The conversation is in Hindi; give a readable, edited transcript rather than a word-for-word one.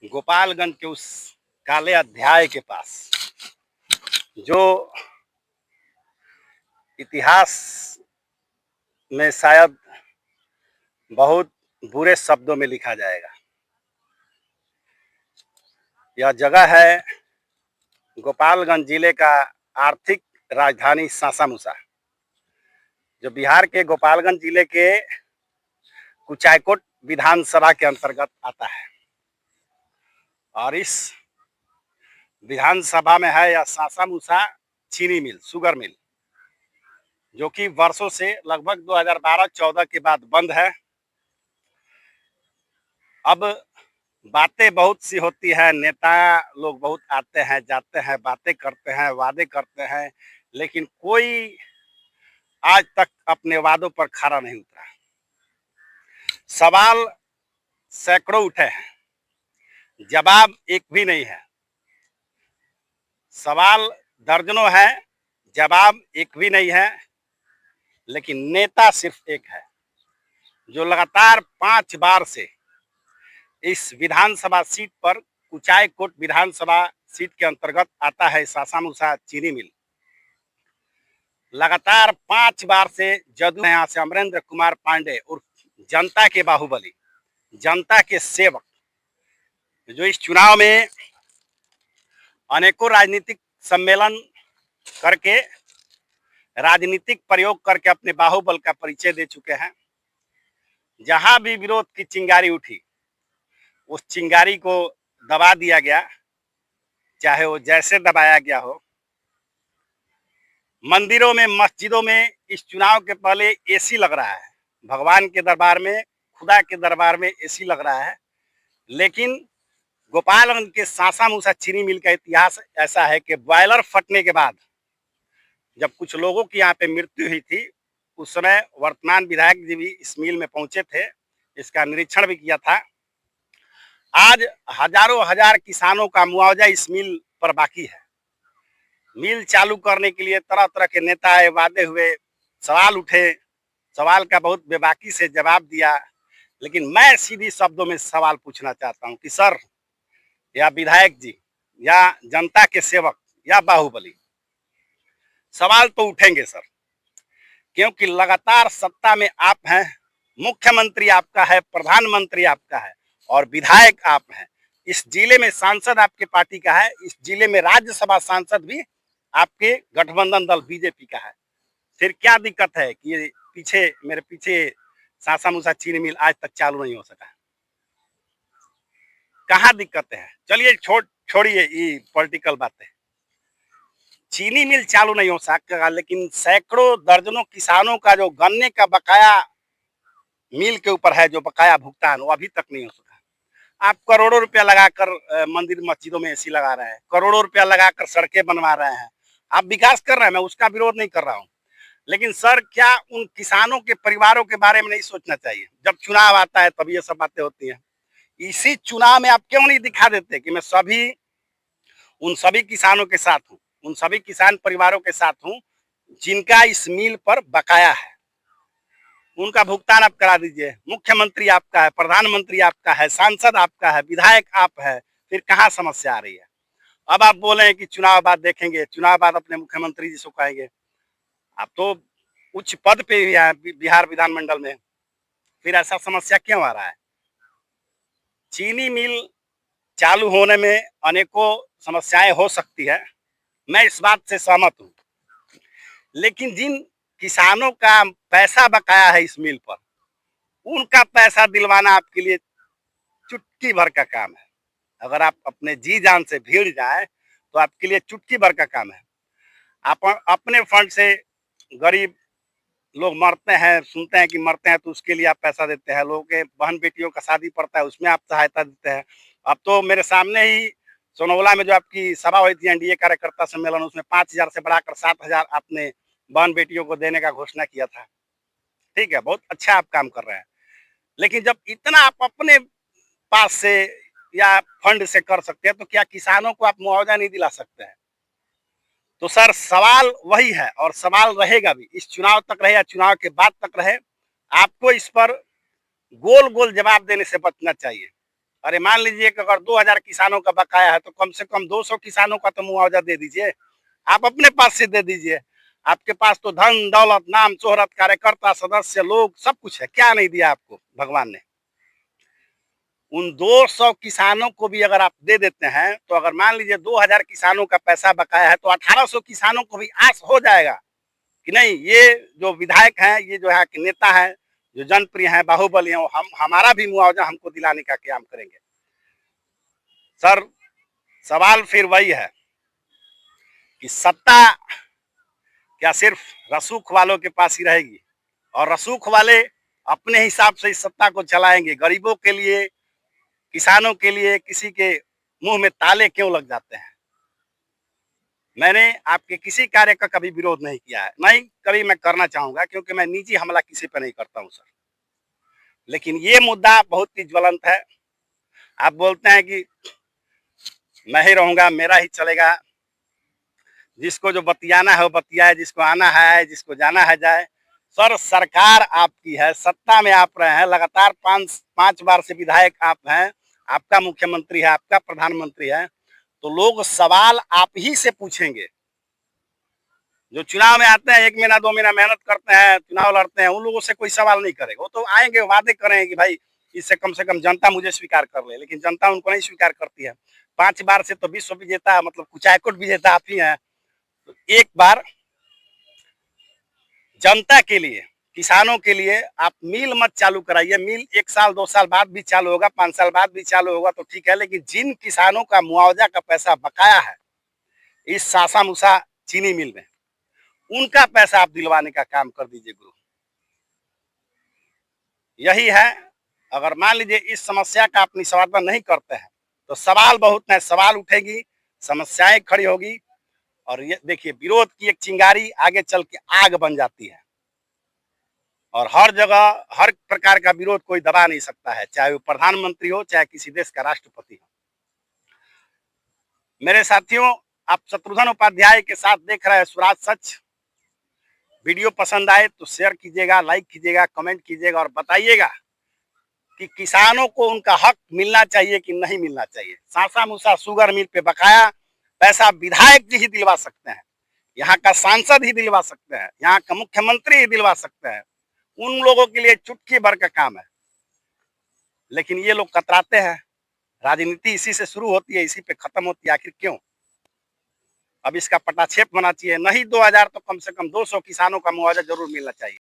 गोपालगंज के उस काले अध्याय के पास जो इतिहास में शायद बहुत बुरे शब्दों में लिखा जाएगा। यह जगह है गोपालगंज जिले का आर्थिक राजधानी सासामुसा, जो बिहार के गोपालगंज जिले के कुचायकोट विधानसभा के अंतर्गत आता है। और इस विधानसभा में है यह सासामुसा चीनी मिल, शुगर मिल, जो कि वर्षों से लगभग 2012-14 के बाद बंद है। अब बातें बहुत सी होती है, नेता लोग बहुत आते हैं जाते हैं, बातें करते हैं, वादे करते हैं, लेकिन कोई आज तक अपने वादों पर खरा नहीं उतरा। सवाल सैकड़ों उठे हैं, जवाब एक भी नहीं है। सवाल दर्जनों है, जवाब एक भी नहीं है। लेकिन नेता सिर्फ एक है, जो लगातार 5 बार से इस विधानसभा सीट पर, कुचायकोट विधानसभा सीट के अंतर्गत आता है सासामुसा चीनी मिल। लगातार 5 बार से जदयू यहाँ से अमरेंद्र कुमार पांडे और जनता के बाहुबली, जनता के सेवक, जो इस चुनाव में अनेकों राजनीतिक सम्मेलन करके, राजनीतिक प्रयोग करके अपने बाहुबल का परिचय दे चुके हैं। जहां भी विरोध की चिंगारी उठी, उस चिंगारी को दबा दिया गया, चाहे वो जैसे दबाया गया हो। मंदिरों में, मस्जिदों में इस चुनाव के पहले एसी लग रहा है, भगवान के दरबार में, खुदा के दरबार में एसी लग रहा है। लेकिन गोपालगंज के सासामुसा चीनी मिल का इतिहास ऐसा है कि बॉयलर फटने के बाद जब कुछ लोगों की यहाँ पे मृत्यु हुई थी, उस समय वर्तमान विधायक जी भी इस मिल में पहुंचे थे, इसका निरीक्षण भी किया था। आज हजारों हजार किसानों का मुआवजा इस मिल पर बाकी है। मिल चालू करने के लिए तरह तरह के नेता आए, वादे हुए, सवाल उठे, सवाल का बहुत बेबाकी से जवाब दिया। लेकिन मैं सीधी शब्दों में सवाल पूछना चाहता हूं कि सर, या विधायक जी, या जनता के सेवक, या बाहुबली, सवाल तो उठेंगे सर, क्योंकि लगातार सत्ता में आप हैं, मुख्यमंत्री आपका है, प्रधानमंत्री आपका है और विधायक आप हैं। इस जिले में सांसद आपके पार्टी का है, इस जिले में राज्यसभा सांसद भी आपके गठबंधन दल बीजेपी का है। फिर क्या दिक्कत है कि ये मेरे पीछे सासामुसा चीनी मिल आज तक चालू नहीं हो सका? कहाँ दिक्कत है? चलिए छोड़िए ये पॉलिटिकल बातें। चीनी मिल चालू नहीं हो सका, लेकिन सैकड़ों दर्जनों किसानों का जो गन्ने का बकाया मिल के ऊपर है, जो बकाया भुगतान, वो अभी तक नहीं हो सका। आप करोड़ों रुपया लगाकर मंदिर मस्जिदों में एसी लगा रहे हैं, करोड़ों रुपया लगाकर सड़कें बनवा रहे हैं, आप विकास कर रहे हैं, मैं उसका विरोध नहीं कर रहा हूँ। लेकिन सर, क्या उन किसानों के परिवारों के बारे में नहीं सोचना चाहिए? जब चुनाव आता है तब ये सब बातें होती हैं। इसी चुनाव में आप क्यों नहीं दिखा देते कि मैं उन सभी किसानों के साथ हूँ, उन सभी किसान परिवारों के साथ हूँ जिनका इस मिल पर बकाया है, उनका भुगतान आप करा दीजिए। मुख्यमंत्री आपका है, प्रधानमंत्री आपका है, सांसद आपका है, विधायक आप है, फिर कहाँ समस्या आ रही है? अब आप बोले हैं कि चुनाव बाद देखेंगे, चुनाव बाद अपने मुख्यमंत्री जी से कहेंगे। आप तो उच्च पद पे भी हैं बिहार विधानमंडल में, फिर ऐसा समस्या क्यों आ रहा है? चीनी मिल चालू होने में अनेकों समस्याएं हो सकती है, मैं इस बात से सहमत हूँ। लेकिन जिन किसानों का पैसा बकाया है इस मिल पर, उनका पैसा दिलवाना आपके लिए चुटकी भर का काम है। अगर आप अपने जी जान से भीड़ जाए तो आपके लिए चुटकी भर का काम है। आप अपने फंड से गरीब लोग मरते हैं, सुनते हैं कि मरते हैं, तो उसके लिए आप पैसा देते हैं। लोगों के बहन बेटियों का शादी पड़ता है, उसमें आप सहायता देते हैं। अब तो मेरे सामने ही सोनौला में जो आपकी सभा हुई थी, एनडीए कार्यकर्ता सम्मेलन, उसमें 5,000 से बढ़ाकर 7,000 आपने बहन बेटियों को देने का घोषणा किया था। ठीक है, बहुत अच्छा आप काम कर रहे हैं। लेकिन जब इतना आप अपने पास से या फंड से कर सकते हैं, तो क्या किसानों को आप मुआवजा नहीं दिला सकते हैं? तो सर, सवाल वही है और सवाल रहेगा भी, इस चुनाव तक रहे या चुनाव के बाद तक रहे। आपको इस पर गोल गोल जवाब देने से बचना चाहिए। अरे मान लीजिए कि अगर 2000 किसानों का बकाया है तो कम से कम 200 किसानों का तो मुआवजा दे दीजिए, आप अपने पास से दे दीजिए। आपके पास तो धन दौलत नाम शोहरत कार्यकर्ता सदस्य लोग सब कुछ है, क्या नहीं दिया आपको भगवान ने। उन 200 किसानों को भी अगर आप दे देते हैं तो अगर मान लीजिए 2000 किसानों का पैसा बकाया है तो 1800 किसानों को भी आस हो जाएगा कि नहीं, ये जो विधायक हैं, ये जो है कि नेता हैं, जो जनप्रिय हैं, बाहुबली हैं, हम हमारा भी मुआवजा हमको दिलाने का काम करेंगे। सर, सवाल फिर वही है कि सत्ता क्या सिर्फ रसूख वालों के पास ही रहेगी और रसूख वाले अपने हिसाब से इस सत्ता को चलाएंगे? गरीबों के लिए, किसानों के लिए किसी के मुंह में ताले क्यों लग जाते हैं? मैंने आपके किसी कार्य का कभी विरोध नहीं किया है, नहीं कभी मैं करना चाहूंगा, क्योंकि मैं निजी हमला किसी पर नहीं करता हूं सर। लेकिन ये मुद्दा बहुत ही ज्वलंत है। आप बोलते हैं कि मैं ही रहूंगा, मेरा ही चलेगा, जिसको जो बतियाना है वो बतियाए, जिसको आना है, जिसको जाना है जाए। सर, सरकार आपकी है, सत्ता में आप रहे हैं, लगातार पांच बार से विधायक आप हैं, आपका मुख्यमंत्री है, आपका प्रधानमंत्री है, तो लोग सवाल आप ही से पूछेंगे। जो चुनाव में आते हैं, 1 महीना 2 महीना मेहनत करते हैं, चुनाव लड़ते हैं, उन लोगों से कोई सवाल नहीं करेगा। वो तो आएंगे, वादे करेंगे कि भाई इससे कम से कम जनता मुझे स्वीकार कर ले, लेकिन जनता उनको नहीं स्वीकार करती है। 5 बार से तो विश्व विजेता, मतलब कुचायकोट विजेता आप ही हैं। तो एक बार जनता के लिए, किसानों के लिए आप मिल मत चालू कराइए। मिल 1 साल 2 साल बाद भी चालू होगा, 5 साल बाद भी चालू होगा तो ठीक है, लेकिन जिन किसानों का मुआवजा का पैसा बकाया है इस सासा मूसा चीनी मिल में, उनका पैसा आप दिलवाने का काम कर दीजिए गुरु। यही है। अगर मान लीजिए इस समस्या का आप निवारण नहीं करते हैं तो सवाल बहुत है, सवाल उठेगी, समस्याएं खड़ी होगी, और ये देखिए, विरोध की एक चिंगारी आगे चल के आग बन जाती है, और हर जगह हर प्रकार का विरोध कोई दबा नहीं सकता है, चाहे वो प्रधानमंत्री हो, चाहे किसी देश का राष्ट्रपति हो। मेरे साथियों, आप शत्रुघ्न उपाध्याय के साथ देख रहे हैं स्वराज सच। वीडियो पसंद आए तो शेयर कीजिएगा, लाइक कीजिएगा, कमेंट कीजिएगा और बताइएगा कि किसानों को उनका हक मिलना चाहिए कि नहीं मिलना चाहिए। सासा मूसा शुगर मिल पे बकाया पैसा विधायक जी ही दिलवा सकते हैं, यहाँ का सांसद ही दिलवा सकते हैं, यहाँ का मुख्यमंत्री ही दिलवा सकते हैं। उन लोगों के लिए चुटकी भर का काम है, लेकिन ये लोग कतराते हैं। राजनीति इसी से शुरू होती है, इसी पे खत्म होती है। आखिर क्यों? अब इसका पटाक्षेप होना चाहिए। नहीं 2000 तो कम से कम 200 किसानों का मुआवजा जरूर मिलना चाहिए।